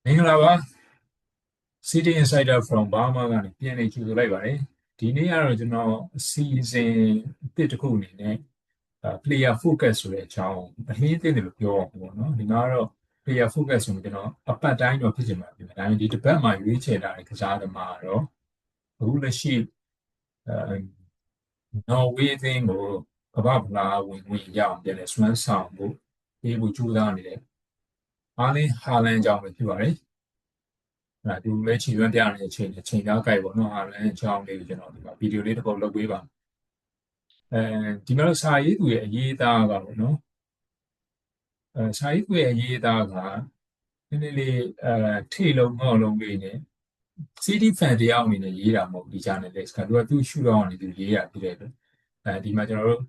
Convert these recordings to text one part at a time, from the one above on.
မင်္ဂလာပါ City Insider from Burma ကနေပြန်လည်ကြိုဆိုလိုက်ပါတယ်ဒီနေ့ကတော့ကျွန်တော်အစီအစဉ်အသစ်တစ်ခုအနေနဲ့player focus ဆိုတဲ့အကြောင်းအလင်းအသင်းတွေလို့ပြောအောင်ပေါ့နော်ဒီမှာတော့ player focus ဆိုရင်ကျွန်တော်အပတ်တိုင်းတော့ဖြစ်ချင်ပါတယ်ဒါပေမဲ့ဒီတစ်ပတ်မှာရွေးချယ်လာတဲ့ကစားသမားကတော့အခုလက်ရှိနော်ဝေးအသင်းကိုကမ္ဘာ့ဖလားဝင်ရအောင်ပြန်လည်စွမ်းဆောင်ဖို့ပေးဖို့ကြိုးစားနေတဲ့အာလင်းဟာလန်အကြောင်းပဲဖြစ်ပါတယ်ဒီလည်းချီရွမ်းပြနေတဲ့အချိန်သားကြိုက်ပေါ့နော်ဟာလည်းအကြောင်းလေးကိုကျွန်တော်ဒီမှာဗီဒီယိုလေးတစ်ပုဒ်လုပ်ပေးပါဒီမှာတော့စာရေးသူရဲ့အရေးအသားကပေါ့နော်စာရေးသူရဲ့အရေးအသားကနည်းနည်းလေးထိလုံးငေါ့လုံးလေးနဲ့ CD fan တယောက်အနေနဲ့ရေးတာမဟုတ်ဒီ journalist ကသူရှုတော့နေသူရေးတာဖြစ်တဲ့အတွက်ဒီမှာကျွန်တော်တို့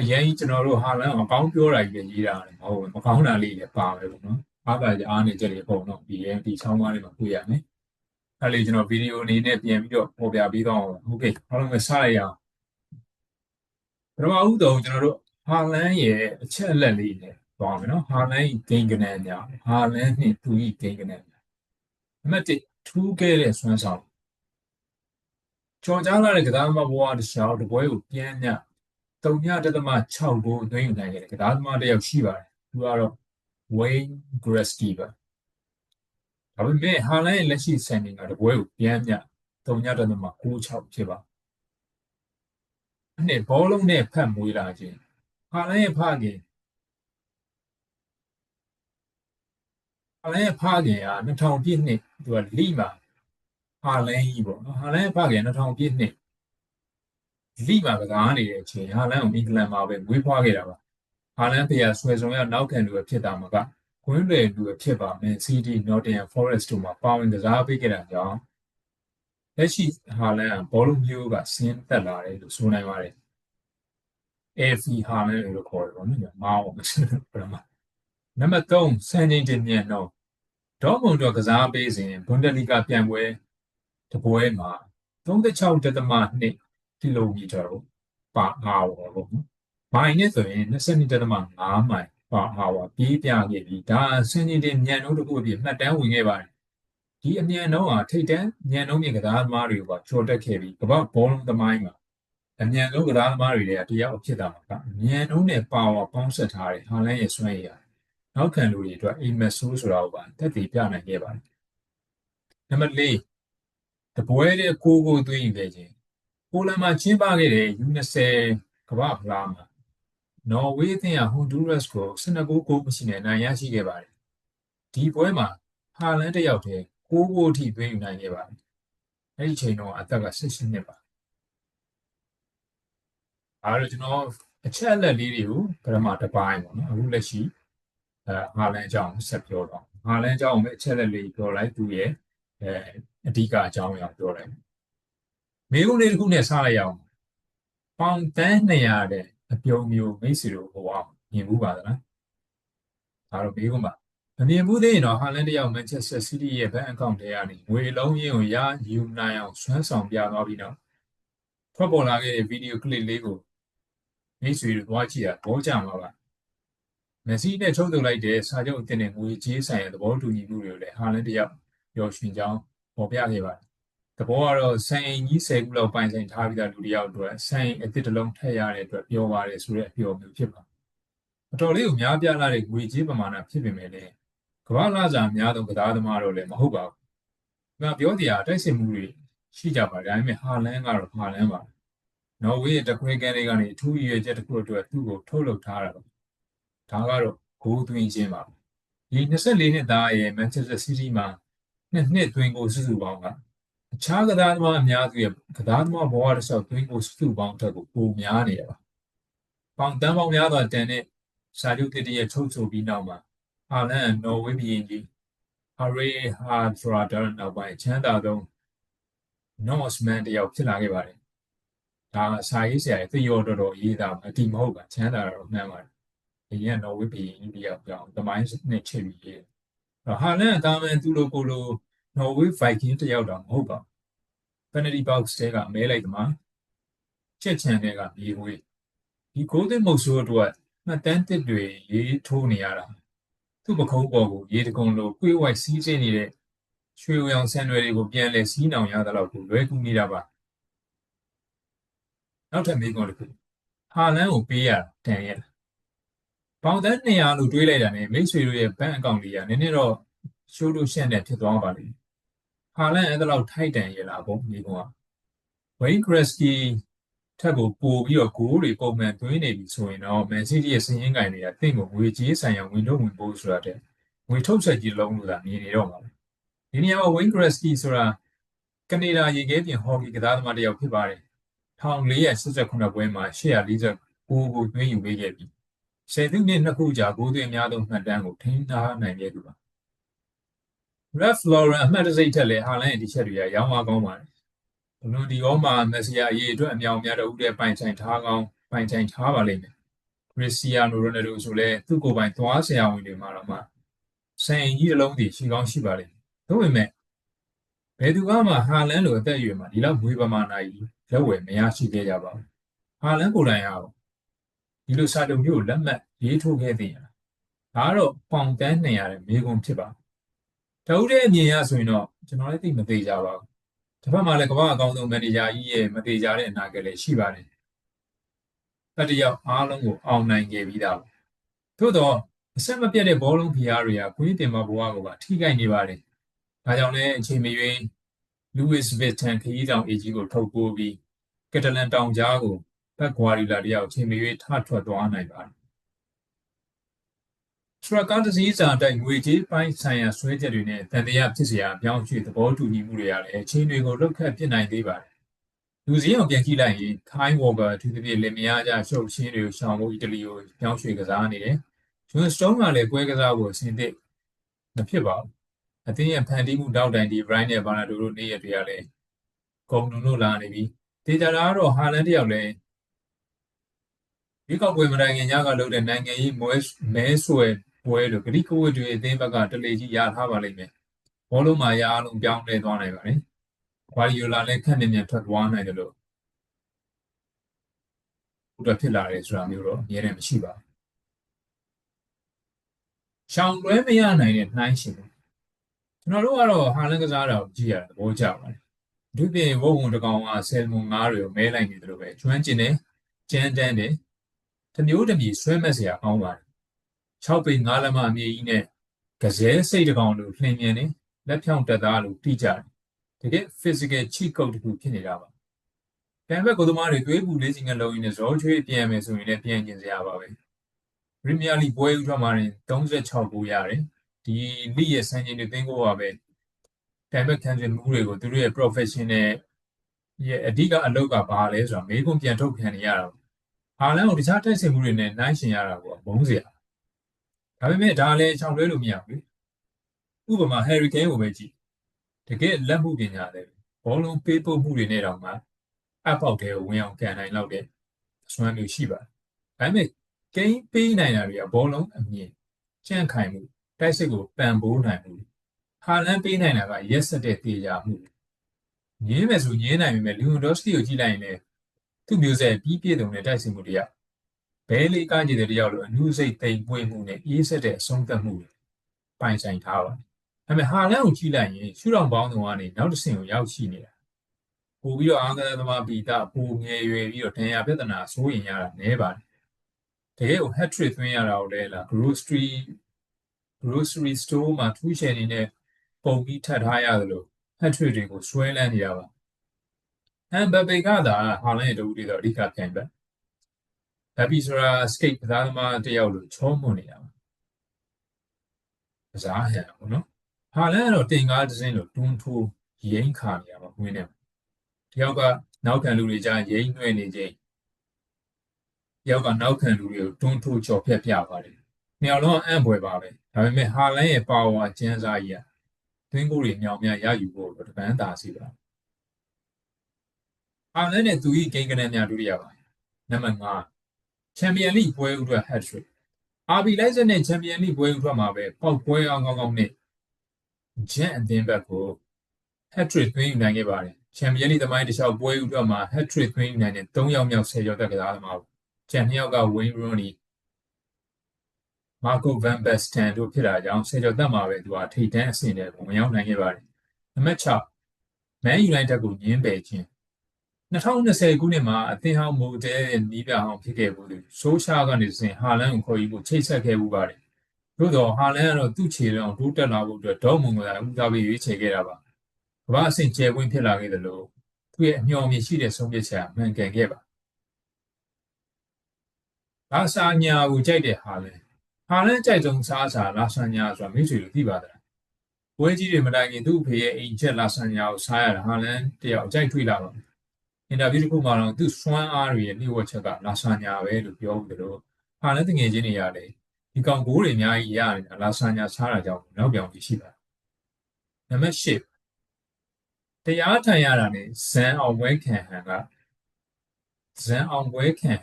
အရင်ကျွန်တော်တို့ဟာလန်အကောင်းပြောတာကြီးရေးတာမဟုတ်ဘူးမကောင်းတာလေးလည်းပါမယ်ပေါ့နော်အားပါကြအားနေချက်တွေပုံတော့ဒီဆောင်းပါးလေးမှာတွေ့ရမယ်အဲ့လေကျွန်တော်ဗီဒီယိုအနေနဲ့ပြန်ပြီးတော့ပေါ်ပြပေးတော့โอเคအားလုံးပဲစလိုက်ရအောင်ပထမဦးဆုံးကျွန်တော်တို့ဟာလန်ရဲ့အချက်အလက်လေးနဲ့သွားမယ်နော်ဟာလန်ဂိမ်းကနေများဟာလန်နဲ့သူကြီးဂိမ်းကနေများနံပါတ်1ထူးခဲ့တဲ့စွမ်းဆောင်ကြော်ကြားလာတဲ့ကစားသမားဘဝတစ်လျှောက်တပွဲကိုပြန်ည3.6 ဂိုးသွင်းယူနိုင်ခဲ့တဲ့ကစားသမားတစ်ယောက်ရှိပါတယ်သူကတော့ Wayne Gretzky ပါဒါပေမဲ့ဟာလန်ရဲ့လက်ရှိစံချိန်ကတပွဲကိုပြန်ည3.96ဖြစ်ပါနဲ့ဘောလုံးနဲ့ဖတ်မွေးလာခြင်းဟာလန်ရဲ့ဖခင်က2000ပြည့်နှစ်သူကလိမှာဟာလန်ကြီးပေါ့နော်ဟာလန်ရဲ့ဖခင်2000ပြည့်နှစ်လိမှာကစားနေတဲ့အချိန်ဟာလန်ကိုအင်္ဂလန်မှာပဲမွေးဖွားခဲ့တာပါဟာလန်ဖေဆွဲဆောင်ရနောက်ခံလူပဲဖြစ်တာမှာကကွင်းလေလူပဲဖြစ်ပါမယ် City Nottingham Forest တို့မှာပါဝင်ကစားပေးခဲ့တာကြောင့်လက်ရှိဟာလန်ကဘောလုံးမျိုးကဆင်းသက်လာတယ်လို့ဆိုနိုင်ပါတယ်AFC ဟာလန်လို့ခေါ်တယ်ပေါ့နော်မောင်းပထမနံပါတ်3စံချိန်တင်မြန်တော့ဒေါ်မွန်တို့ကစားပေးစဉ်ဘွန်ဒလီဂါပြိုင်ပွဲတပွဲမှာ36.2ကီလိုမီတာပါအားပေါ့မိုင်နဲ့ဆိုရင်22.5 မိုင်ပါအားပြေးပြခဲ့ပြီးဒါစင်ကြီးတင်မြန်နှုန်းတစ်ခုအဖြစ်မှတ်တမ်းဝင်ခဲ့ပါတယ်ဒီအမြန်နှုန်းဟာထိတ်တန်းမြန်နှုန်းမြင့်ကစားသမားတွေကကျော်တက်ခဲ့ပြီးကမ္ဘာဘောလုံးသမိုင်းမှာအမြန်ဆုံးကစားသမားတွေတယောက်ဖြစ်တာမှာကအမြန်နှုန်းနဲ့ပါဝါပေါင်းစပ်ထားတဲ့ဟာလန်ရဲ့စွမ်းရည်ဟာနောက်ခံလူတွေအတွက်အိမ်မက်ဆိုးဆိုတာကိုပါတက်တည်ပြနိုင်ခဲ့ပါတယ်နံပါတ်4တပွဲတဲ့6 ဂိုးသွင်းယူခဲ့ခြင်းပိုလန်မှာကျင်းပခဲ့တဲ့ U20 ကမ္ဘာ့ဖလားမှာနော်ဝေးအသင်းကဟွန်ဒူးရပ်စ်ကို12 ဂိုးမရှိနဲ့နိုင်ရရှိခဲ့ပါတယ်ဒီပွဲမှာဟာလန်တယောက်တည်း6 ဂိုးထိသွင်းယူနိုင်ခဲ့ပါတယ်အဲ့ဒီချိန်တော့အသက်က18နှစ်ပါအဲ့တော့ကျွန်တော်အချက်အလက်လေးတွေကိုပထမတစ်ပိုင်းပေါ့နော်အခုလက်ရှိဟာလန်အကြောင်းဆက်ပြောတော့ဟာလန်အကြောင်းပဲအချက်အလက်လေးပြောလိုက်သူရဲ့အဓိကအကြောင်းအရာပြောလိုက်မေးခွန်းလေးတစ်ခုနဲ့စလိုက်အောင်ပေါင်တန်း200တဲ့အပြုံမျိုးမိတ်ဆွေတို့ဟိုအောင်မြင်ဘူးပါသလားဒါတော့မေးခွန်းပါမမြင်ဘူးသေးရင်တော့ဟာလန်တယောက်မန်ချက်စတာစီးတီးရဲ့ဘက်အကောင့်ထဲကနေငွေလုံးရင်းကိုရယူနိုင်အောင်ဆွမ်းဆောင်ပြသွားပြီးတော့ထွက်ပေါ်လာခဲ့တဲ့ဗီဒီယိုကလစ်လေးကိုမိတ်ဆွေတို့သွားကြည့်တာဘောကြမှာပါမက်ဆီနဲ့ထုတ်ထုတ်လိုက်တဲ့စာချုပ်အသစ်နဲ့ငွေကြေးဆိုင်ရာသဘောတူညီမှုတွေကိုလည်းဟာလန်တယောက်ပျော်ရွှင်ကြောင်းပေါ်ပြခဲ့ပါတယ်သဘောကတော့ဆိုင်အင်ကြီး10ခုလောက်ပိုင်ဆိုင်ထားပြီးသားလူတယောက်အတွက်ဆိုင်အသစ်တစ်လုံးထည့်ရတဲ့အတွက်ပြောပါတယ်ဆိုတဲ့အပြောမျိုးဖြစ်ပါအတော်လေးကိုများပြားလာတဲ့ငွေကြေးပမာဏဖြစ်ပေမဲ့လည်းကမ္ဘာလာစာများသောကစားသမားတော့လည်းမဟုတ်ပါဘူး။ဒါပြောတရားတိုက်စစ်မှုတွေရှိကြပါဒါပေမဲ့ဟာလန်ကတော့ဟာလန်ပါနော်ဝေးရဲ့တခွဲကန်တွေကနေအထူးရည်ရွယ်ချက်တစ်ခုအတွက်သူ့ကိုထုတ်လုပ်ထားတာပါဒါကတော့ဂိုးသွင်းခြင်းပါဒီ24နှစ်သားရဲ့မန်ချက်စတာစီးတီးမှာနှစ်သွင်းကိုစုစုပေါင်းကအခြားကစားသမားအများစုရဲ့ကစားသမားဘဝတစ်လျှောက်သွင်းကိုစုစုပေါင်းတက်ကိုပိုများနေရပါပေါင်တန်းပေါင်းများစွာတန်တဲ့စာချုပ်တစ်ရဲ့ချုပ်ဆိုပြီးနောက်မှာဟာလန်နော်ဝေးပြည်ကြီးဟာရီဟာဖရာဒါနောက်ပိုင်းချမ်းသာဆုံးနော့စ်မန်တယောက်ဖြစ်လာခဲ့ပါတယ်ဒါစာရေးဆရာရဲ့သိရောတော်ရေးတာအတိမဟုတ်ပါချမ်းသာတော့မှန်ပါတယ်ဒီကနော်ဝေးပြည်ကြီးတယောက်ကြောင့်သမိုင်းနဲ့ချိန်ပြီးရေးဟာလန်အသားမန်သူလိုကိုလိုနော်ဝေးဗိုက်ကင်းတယောက်တော့မဟုတ်ပါဘူး penalty box တဲကမဲလိုက်သမားချက်ချန်တဲ့ကမြေခွေးဒီ golden မုတ်ဆိုးအတွက်မှတ်တမ်းတစ်တွေရေးထိုးနေရတာတ သူ့ပခုံးပေါ်ကိုရေတကုံလိုကွေးဝိုက်စီးဆင်းနေတဲ့ရွှေရောင်ဆန်တွေတွေကိုပြန်လဲစီးနှောင်ရသလောက်ကိုလွယ်ကူနေတာပါနောက်ထပ်မေးခွန်းတစ်ခုဟာလန်းကိုပေးရတန်ရဲ့ပေါင်သန်း200လို့တွေးလိုက်တာနဲ့မိတ်ဆွေတို့ရဲ့ဘဏ်အကောင့်လေးကနည်းနည်းတော့ရှိုးလို့ရှက်နေဖြစ်သွားပါလိမ့်ဟာလန်းအဲ့ဒါလောက်ထိုက်တန်ရဲ့လားပေါ့မေးခွန်းကဝိန်းဂရက်စကီထက်ကိုပို့ပြီးတော့ဂိုးတွေပုံမှန်သွင်းနေပြီဆိုရင်တော့မန်စီးတီးရဲ့စည်ရင်းကင်တွေကတင့်ကိုငွေကြေးဆိုင်ရာဝင်ထုတ်ဝင်ပို့ဆိုတာတဲ့ငွေထုတ်ဆက်ကြီးလုံးလို့သာမြင်နေတော့မှာဒီနေရာမှာဝိန်းဂရက်စကီဆိုတာကနေဒါရေခဲပြင်ဟော်ကီကစားသမားတစ်ယောက်ဖြစ်ပါတယ်1489ပွဲမှာ849ကိုသွင်းယူပေးခဲ့ပြီး10နှစ်နှစ်ခုကြာဂိုးသွင်းအများဆုံးမှတ်တမ်းကိုထိန်းထားနိုင်ခဲ့သူပါ Ralph Lauren အမှတ်တစိမ့်ထက်လည်းဟာလန်ရဲ့ဒီချက်တွေကရောင်းအားကောင်းပါတယ်ဘလွန်ဒီအောမှာမက်ဆီယာအရေးအတွက်အမြောင်များတော့ဦးတဲ့ပိုင်ဆိုင်ထားပါလိမ့်မယ်ခရစ္စတီယာနိုရိုနယ်ဒိုဆိုလည်းသူ့ကိုယ်ပိုင်သွားဆရာဝန်တွေမှာတော့မှစံအိမ်ကြီးတစ်လုံးတည်ရှိကောင်းရှိပါလိမ့်မယ်ဒါပေမဲ့ဘယ်သူကမှဟာလန်လိုအသက်အရွယ်မှာဒီလောက်ငွေပမာဏကြီးလက်ဝယ်မရရှိခဲ့ကြပါဘူးဟာလန်ကိုယ်တိုင်ဟာဒီလိုစာချုပ်မျိုးလက်မှတ်ရေးထိုးခဲ့တဲ့ဒါကတော့ပေါင်တန်း200တဲ့မေကွန်ဖြစ်ပါတဦးတဲ့အမြင်ရဆိုရင်တော့ကျွန်တော်လည်းသိမသေးကြပါဘူးတစ်ဖက်မှာလည်းကမ္ဘာအကောင်းဆုံးမန်နေဂျာကြီးရဲ့မသေးကြတဲ့အနာဂတ်လည်းရှိပါတယ်တတိယအားလုံးကိုအောင်နိုင်ခဲ့ပြီးသားသို့တော့အဆက်မပြတ်တဲ့ဘောလုံးဖိအားတွေကကွင်းတင်မှာဘဝကိုပါထိခိုက်နေပါတယ်ဒါကြောင့်လည်းအချိန်မရွေးလူးဝစ်ဗစ်တန်ခရီးတောင်အေဂျီကိုထုတ်ပိုးပြီးကက်တလန်တောင်ကြားကိုဘက်ဂွာရီလာတယောက်အချိန်မရွေးထထွက်သွားနိုင်ပါတယ်စထရာကားတစ်စီးစာတိုက်ငွေကြေးပိုင်းဆိုင်ရာဆွဲချက်တွေနဲ့တန်တရားဖြစ်เสียအပြောင်းအရွှေ့သဘောတူညီမှုတွေရတယ်အချင်းတွေကိုလောက်ခတ်ပြစ်နိုင်သေးပါတယ်လူစည်းအောင်ပြန်ကြည့်လိုက်ရင်ခိုင်းဝေါ်ကာသူတပြည့်လင်မယားကြရှုပ်ရှင်းတွေကိုရှောင်ဖို့အီတလီကိုပြောင်းရွှေ့ကစားနေတယ်ဂျွန်စတုံးကလည်းပွဲကစားဖို့အဆင်သင့်မဖြစ်ပါဘူးအသင်းရဲ့ဖန်တီးမှုတောက်တိုင်ဒီဘရိုင်းနဲ့ဘာနာဒိုတို့နေ့ရက်တွေကလည်းဂုံတို့လာနေပြီးဒေတာတာကတော့ဟာလန်တယောက်လည်းဒီကောက်ပွဲမတိုင်ခင်ညကလုပ်တဲ့နိုင်ငံရေးမဲဆွဲပွဲလို့ဂရိကဝတ်တွေအသင်းဘက်ကတလေကြီးရထားပါလိမ့်မယ်ဘောလုံးမှာရအားလုံးပြောင်းလဲသွားနိုင်ပါတယ်ဂွာဒီယိုလာလည်းခက်မြင်မြန်ထွက်သွားနိုင်တယ်လို့ဘုရားဖြစ်လာတယ်ဆိုတာမျိုးတော့အများနဲ့မရှိပါဘူးရှောင်လွဲမရနိုင်တဲ့နှိုင်းရှင်ကျွန်တော်တို့ကတော့ဟာလန်ကစားတာကိုကြည့်ရတာသဘောကျပါတယ်ဒီပြင်ဝုံဝုံတကောင်ကဆယ်မွန်9တွေကိုမဲလိုက်နေတယ်လို့ပဲကျွမ်းကျင်တယ်ကြမ်းတမ်းတယ်တမျိုးတမျိုးဆွဲမဲ့စရာကောင်းပါတယ်6ပေ9လက်မအမြင့်ကြီးနဲ့ကစဲစိတ်တကောင်လိုလှင်မြန်နေလက်ဖြောင့်တက်သားလိုတိကျတယ်တကယ် physical cheat code တခုဖြစ်နေတာပါပြန်ဘက်ကိုသမားတွေသွေးပူလေးစီငလုံးရင်းနဲ့ဇောချွေးပြန်မယ်ဆိုရင်လည်းပြန်ကျင်စရာပါပဲပရီးမီးယားလိပွဲဥထွက်မှာ36ဂိုးရတယ်ဒီလိရဲ့စံချိန်တွေသိန်းကိုပါပဲပြန်ဘက်ခံစစ်မှုတွေကိုသူတို့ရဲ့ professional ရဲ့အဓိကအလုပ်ကဘာလဲဆိုတာမေးခွန်းပြန်ထုတ်ခံနေရတာဟာလန်ကိုတခြားတိုက်စစ်မှုတွေနဲ့နှိုင်းရှင်ရတာကိုမုန်းစရာဒါပေမဲ့ဒါလည်းချောင်လွဲလို့မရဘူးဥပမာ Harry Kane ကိုပဲကြည့်တကယ်လက်မှုပညာတယ်ဘောလုံးပေးပို့မှုတွေနဲ့တောင်မှအပေါက်တဲကိုဝင်အောင်ကန်နိုင်လောက်တဲ့အစွမ်းမျိုးရှိပါတယ်ဒါပေမဲ့ Kane ပေးနိုင်တာတွေကဘောလုံးအမြင်ကြန့်ခိုင်မှုတိုက်စစ်ကိုပံ့ပိုးနိုင်မှုဟာလန်ပေးနိုင်တာကရက်ဆက်တဲ့တေချာမှုညင်းမယ်ဆိုညင်းနိုင်ပေမဲ့လီယွန်ဒေါစကီကိုကြည့်လိုက်ရင်လည်းသူ့မျိုးဆက်ပြီးပြည့်စုံတဲ့တိုက်စစ်မှုတွေကဘဲလေးကားကြည့်တဲ့တယောက်လိုအနုစိတ်သိမ်ပွေ့မှုနဲ့အေးဆက်တဲ့အဆုံးသတ်မှုပိုင်ဆိုင်ထားပါတယ်။ဒါပေမဲ့ဟာလန်ကိုကြည့်လိုက်ရင်ရှုထောင့်ပေါင်းစုံကနေနောက်တစ်ဆင့်ကိုရောက်ရှိနေတာ။ပို့ပြီးတော့အားကစားသမားပီတာပိုငယ်ရွယ်ပြီးတော့ဒဏ်ရာပြဿနာစိုးရင်ရတာနည်းပါတယ်။တကယ်ကို hat trick သွင်းရတာကိုလည်းလား grocery store မှာထူးချယ်နေတဲ့ပုံပြီးထပ်ထားရတယ်လို့ hat trick တွေကိုဆွဲလန်းနေတာပါ။ဘယ်ပေကသာဟာလန်ရဲ့တူတွေတော့အဓိကပြိုင်ပဲ။ဒါပြီးဆိုတာ skate ကစားသမားတယောက်လိုချောမွန်နေတာပါ။ကစားဟန်ပေါ့နော်။ဟာလန်ကတော့တင်ကားတစ်စင်းလိုတွန်းထိုးရိမ့်ခါနေရမှာဝင်နေမှာ။တယောက်ကနောက်ခံလူတွေကြားရိမ့်နှွဲနေချိန်တယောက်ကနောက်ခံလူတွေကိုတွန်းထိုးချော်ဖြတ်ပြပါတယ်။နှစ်ယောက်လုံးအံ့ဖွယ်ပါပဲ။ဒါပေမဲ့ဟာလန်ရဲ့ပါဝါကျန်းစားကြီးသွင်းကိုတွေမြောင်များရယူဖို့တပန်းသာစီပါဟာလန်နဲ့သူကြီးဂိမ်းကနန်းများဒုတိယပါနံပါတ်5ချန်ပီယံလိပွဲဥထွက် hat trick RB Leipzig နဲ့ချန်ပီယံလိပွဲဥထွက်မှာပဲပေါက်ပွဲအောင်ကောင်းကောင်းနဲ့ဂျန်အသင်းဘက်ကို hat trick သွင်းယူနိုင်ခဲ့ပါတယ်ချန်ပီယံလိသမိုင်းတစ်လျှောက်ပွဲဥထွက်မှာ hat trick သွင်းယူနိုင်တဲ့3ယောက်မြောက်10ယောက်တက်ကစားသမားဂျန်2ယောက်က Wayne Rooney မာကိုဗန်ဘက်စတန်တို့ဖြစ်တာကြောင့်ဆယ်ကျော်သက်မှာပဲသူကထိပ်တန်းအဆင့်နဲ့ဝင်ရောက်နိုင်ခဲ့ပါတယ်နံပါတ်6မန်ယူနိုက်တက်ကိုညင်းပယ်ခြင်း2020ခုနှစ်မှာအသင်းဟောင်းမိုတယ်ရဲ့နီးပြဟောင်းဖြစ်ခဲ့ဘူးသူဆိုးရှားကနေစဉ်ဟာလန်ကိုခေါ်ယူဖို့ချိတ်ဆက်ခဲ့မှုပါတယ်သို့တော့ဟာလန်ကတော့သူ့ခြေလုံးတိုးတက်လာဖို့အတွက်ဒေါ့မွန်ကဦးစားပေးရွေးချယ်ခဲ့တာပါကမ္ဘာအဆင့်ကျယ်ဝန်းဖြစ်လာခဲ့တယ်လို့သူ့ရဲ့အမျှော်အမြင်ရှိတဲ့ဆုံးဖြတ်ချက်မှန်ကန်ခဲ့ပါလာဆာညာကိုကြိုက်တဲ့ဟာလန်ကြိုက်ဆုံးစားစာလာဆာညာဆိုတာမိတ်ဆွေတို့သိပါသလားပွဲကြီးတွေမတိုင်ခင်သူ့အဖေရဲ့အိမ်ချက်လာဆာညာကိုစားရတာဟာလန်တယောက်အကြိုက်ထွေးလာပါအင်တာဗျူးတစ်ခုမှာတော့သူ့စွမ်းအားတွေရဲ့နှိမ့်ဝှက်ချက်ကလာဆာညာပဲလို့ပြောပြီးတော့ဟာလည်းတငယ်ချင်းတွေရတယ်ဒီကောင်ဂိုးတွေအများကြီးရနေတာလာဆာညာစားတာကြောင့်နောက်ပြောင်ကြီးရှိတာနံပါတ်၈တရားထိုင်ရတာနဲ့ဇန်အောင်ပွဲခံ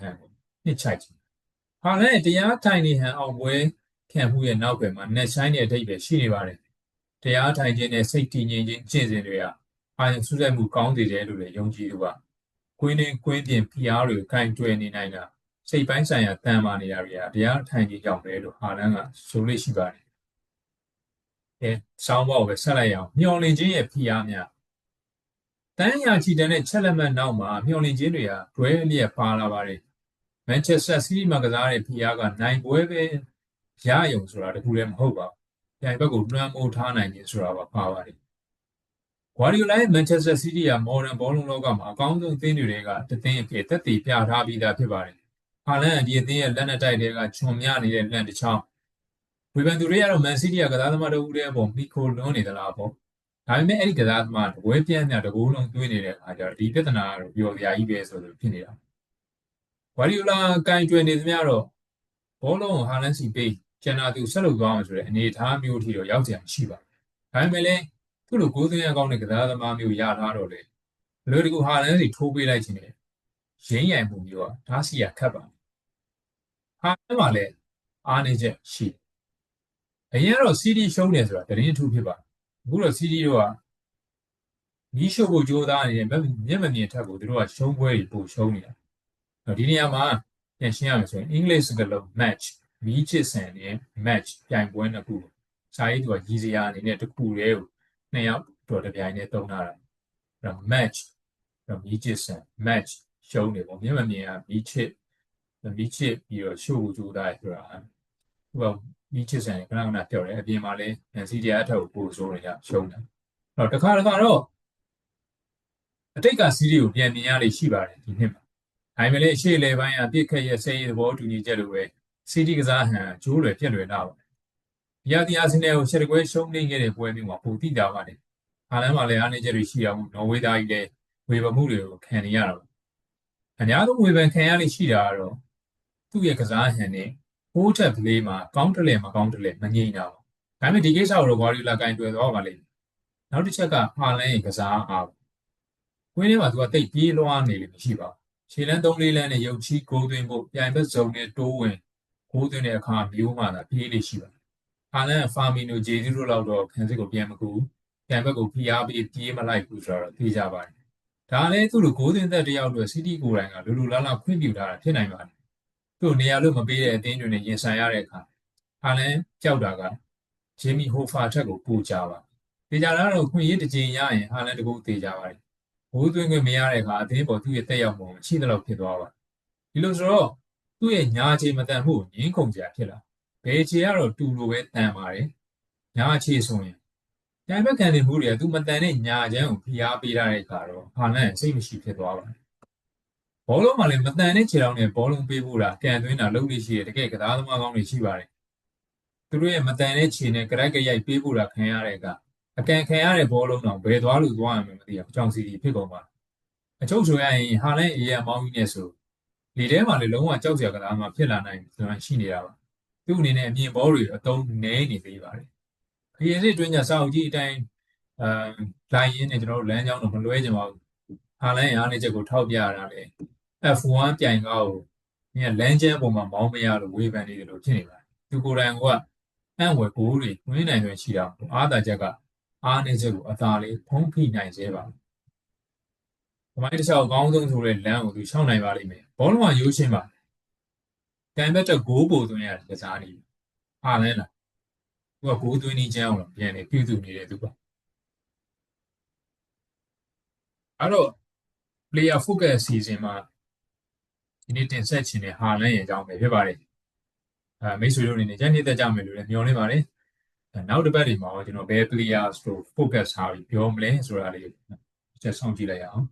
ဟန်ကိုနှစ်ချိုက်ခြင်းဟာလည်းတရားထိုင်နေဟန်အောင်ပွဲခံမှုရဲ့နောက်ွယ်မှာနက်ဆိုင်တဲ့အဓိပ္ပာယ်ရှိနေပါတယ်တရားထိုင်ခြင်းနဲ့စိတ်တည်ငြိမ်ခြင်းကျင့်စဉ်တွေကအာရုံစူးစိုက်မှုကောင်းစေတယ်လို့လည်းယုံကြည်သူပါကွင်းတွင်ကွင်းပြင်ဖိအားတွေကိုင်တွယ်နေနိုင်တာစိတ်ပိုင်းဆိုင်ရာတန်မာနေတာတွေကတရားထိုင်ခြင်းကြောင့်ပဲလို့ဟာလန်ကဆိုလို့ရှိပါတယ်ဆောင်းပေါက်ပဲဆက်လိုက်အောင်မျောလင့်ခြင်းရဲ့ဖိအားများတန်းရာချီတန်းတဲ့ချက်လက်မှတ်နောက်မှာမျောလင့်ခြင်းတွေကတွဲလျက်ပါလာပါတယ်မန်ချက်စတာစီးတီးမှာကစားတဲ့ဖိအားကနိုင်ပွဲပဲရယုံဆိုတာတခုလည်းမဟုတ်ပါဘူးပြိုင်ဘက်ကိုလွှမ်းမိုးထားနိုင်ခြင်းဆိုတာပါပါတယ်ဂွာဒီယိုလာရဲ့မန်ချက်စတာစီးတီးကမော်ဒန်ဘောလုံးလောကမှာအကောင်းဆုံးအသင်းတွေကတသင်းအဖြစ်သက်သေပြထားပြီးသားဖြစ်ပါတယ်ဟာလန်ဒီအသင်းရဲ့လက်နက်တိုက်တွေကချွန်မြနေတဲ့လက်တစ်ချောင်းဝေဖန်သူတွေကတော့မန်စီးတီးကကစားသမားတဦးတည်းပေါ်မိခိုလွန်းနေသလားပေါ့ဒါပေမဲ့အဲ့ဒီကစားသမားတပွဲပြန်းမြတကူလုံးသွင်းနေတဲ့အခါကျတော့ဒီပြဿနာကတော့ပျော်စရာကြီးပဲဆိုလို့ဖြစ်နေတာဂွာဒီယိုလာကင်ကျွယ်နေသမျှတော့ဘောလုံးဟာလန်စီပေးကျန်တာသူဆက်လုပ်သွားမှာဆိုတဲ့အနေအထားမျိုးထိတော့ရောက်ကြမရှိပါဘူးဒါပေမဲ့လည်းသူ့လိုကိုးသွင်းရကောင်းတဲ့ကစားသမားမျိုးရထားတော့လေဘယ်လိုတကူဟာလန်စီထိုးပေးလိုက်ခြင်းနဲ့ရင်းရိုင်မှုမျိုးကဒါစီရခတ်ပါဟာလန်မှာလည်းအားနေချက်ရှိအရင်ကတော့ CD ရှုံးတယ်ဆိုတာတရင်ထူးဖြစ်ပါအခုတော့ CD တို့ကမီးရှို့ဖို့ကြိုးစားနေတဲ့မျက်မမြင်ထက်ကိုသူတို့ကရှုံးပွဲတွေပိုရှုံးနေတာဒီနေရာမှာပြန်ရှင်းရမယ်ဆိုရင်အင်္ဂလိပ်စကားလုံး match မီးချစ်ဆန်နဲ့ match ပြိုင်ပွဲနှစ်ခုစာရေးသူကရည်စရာအနေနဲ့တစ်ခုတည်းကိုနှစ်ယောက်တော်တစ်ပြိုင်နဲ့သုံးထားတာအဲ့ match မီးချစ်ဆန် match ရှုံးတယ်ပေါ့မျက်မမြင်ကမီးချစ်ပြီးတော့ရှို့ဖို့ကြိုးစားရဆိုတာသူကမီးချစ်ဆန်ခဏခဏပြောတယ်အပြင်မှာလည်းစီဒီအထက်ကိုပို့ဆိုးနေကြရှုံးတယ်အဲ့တော့တခါတော့အတိတ်ကစီးရီကိုပြန်မြင်ရလိမ့်ရှိပါတယ်ဒီနှစ်မှာဒါပေမဲ့လည်းရှေ့လေပိုင်းအပြစ်ခက်ရဲ့ဆဲရေးသဘောတူညီချက်လိုပဲစီးတီကစားဟန်ကျိုးလွယ်ပြက်လွယ်လာပါတယ်ဒီအတီအာဆင်နယ်ကိုချက်တကွဲရှုံးနေခဲ့တဲ့ပွဲမျိုးမှာပုံတိတာပါတယ်ဟာလန်မှာလည်းအားနည်းချက်တွေရှိအောင်နော်ဝေးသားကြီးလည်းဝေဖန်မှုတွေကိုခံနေရတာပါအများဆုံးဝေဖန်ခံရလိမ့်ရှိတာကတော့သူ့ရဲ့ကစားဟန်နဲ့ဟိုးထက်ကလေးမှာကောင်းတယ်မကောင်းတယ်မငြိမ်တာပါဒါပေမဲ့ဒီကိစ္စကိုတော့ဂွာဒီယိုလာကင်တွယ်သွားပါလိမ့်မယ်နောက်တစ်ချက်ကဟာလန်ရဲ့ကစားအားဝင်းထဲမှာသူကတိတ်ပြေးလွှားနေလို့မရှိပါဘူးခြေလန်း3-4လမ်းနဲ့ရုပ်ချီးဂိုးသွင်းဖို့ပြိုင်ဘက်ဇုံနဲ့တိုးဝင်ဂိုးသွင်းတဲ့အခါမျိုးမှသာပြေးလေးရှိပါတယ်ဟာလန်ဖာမီနိုဂျေဇူးတို့လောက်တော့ခံစစ်ကိုပြန်မကူပြိုင်ဘက်ကိုဖိအားပေးပြေးမလိုက်ဘူးဆိုတော့သိကြပါတယ်ဒါလည်းသူ့လိုဂိုးသွင်းသက်တယောက်တို့စီးတီးကိုယ်တိုင်ကလူလားလားခွင့်ပြုထားတာဖြစ်နိုင်ပါတယ်သူ့နေရာလို့မပေးတဲ့အသင်းတွေနဲ့ရင်ဆိုင်ရတဲ့အခါဟာလန်ကြောက်တာကဂျေမီဟိုဖာထက်ကိုပိုကြပါတေချာလာတော့ခွင့်ရတစ်ချိန်ရရင်ဟာလန်တကူတေချာပါတယ်ဘိုးသွင်းခွင့်မရတဲ့အခါအသင်းပေါ်သူ့ရဲ့တက်ရောက်မှုမရှိသလောက်ဖြစ်သွားပါဒီလိုဆိုတော့သူ့ရဲ့ညာခြေမတန်မှုငင်းခုန်စရာဖြစ်လာဘယ်ခြေကတော့တူလိုပဲတန်ပါတယ်ညာခြေဆိုရင်ပြိုင်ဘက်ခံနေမှုတွေကသူမတန်တဲ့ညာချမ်းကိုဖိအားပေးထားတဲ့အခါတော့ဟာလန်စိတ်မရှိဖြစ်သွားပါတယ်ဘောလုံးမှာလည်းမတန်တဲ့ခြေထောက်နဲ့ဘောလုံးပေးဖို့တာကန်သွင်းတာလုပ်လို့ရှိရတကယ်ကစားသမားကောင်းတွေရှိပါတယ်သူတို့ရဲ့မတန်တဲ့ခြေနဲ့ကရက်ရိုက်ပေးဖို့တာခံရတဲ့အခါအကန်ခံရတဲ့ဘောလုံးတော့ဘယ်သွားလို့သွားရမှမသိအောင်ကြောင်စီတီဖြစ်ကုန်ပါအချုပ်ဆိုရရင်ဟာလန်အေးရမောင်းကြီးနဲ့ဆိုလေထဲမှာလည်းလုံးဝကြောက်စရာကစားမှဖြစ်လာနိုင်စွမ်းရှိနေတာပါသူ့အနေနဲ့အမြင်ဘောတွေအတုံးနဲနေသေးပါတယ်ခရီးစစ်တွင်းကစာအုပ်ကြီးအတိုင်းလိုင်းရင်းနဲ့ကျွန်တော်တို့လမ်းကြောင်းတော့မလွဲကြပါဘူးဟာလန်ရဲ့အားနည်းချက်ကိုထောက်ပြရတာလေ F1 ပြိုင်ကားကိုလမ်းကျန်းပေါ်မှာမောင်းမရလို့ဝေဖန်နေတယ်လို့ဖြစ်နေပါတယ်သူကိုယ်တိုင်ကအံ့ဝယ်ကိုတွေတွင်းနိုင်စွမ်းရှိတာအားသာချက်ကအားနည်းချက်ကိုအသာလေးဖုံးဖိနိုင်စေပါ။မိုင်းတစ်ချောက်အကောင်းဆုံးဆိုတဲ့လမ်းကိုသူရှောင်နိုင်ပါလိမ့်မယ်။ဘောလုံးကရိုးရှင်းပါ။ကန်ဘက်တက်ဂိုးပိုသွင်းရတဲ့ကစားနည်း ဟာလန်းလားသူကကိုယ်သွင်းနေချမ်းအောင်လို့ပြန်နေပြုစုနေတဲ့သူပါအဲ့တော့ player focus အစီအစဉ်မှာဒီနေ့တင်ဆက်ချင်တဲ့ဟာလန်းရဲ့အကြောင်းပဲဖြစ်ပါတယ်မိတ်ဆွေတို့အနေနဲ့ကြိုက်နေတဲ့ကြမယ်လို့လည်းမျှော်လင့်ပါတယ်နောက်တစ်ပတ်ဒီမှာကျွန်တော်ဘယ် player ဆို focus ထားပြီးပြောမလဲဆိုတာလေးချက်ဆောင်ကြည့်လိုက်ရအောင်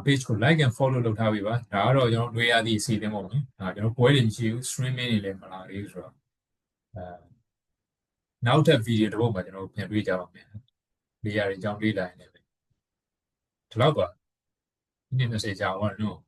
page ကို like and follow လုပ်ထားပေးပါဒါကတော့ကျွန်တော်တွေ့ရသည့်အစီအစဉ်ပေါ့နော်ကျွန်တော်ပွဲတွေမရှိဘူး streaming တွေလည်းမလာသေးဘူးဆိုတော့နောက်ထပ် video တစ်ပုဒ်မှာကျွန်တော်ပြန်တွေ့ကြပါမယ် player တွေအကြောင်းတွေ့လာရင်လည်းဒီလောက်ပါဒီနေ့20ကြာသွားတယ်နော်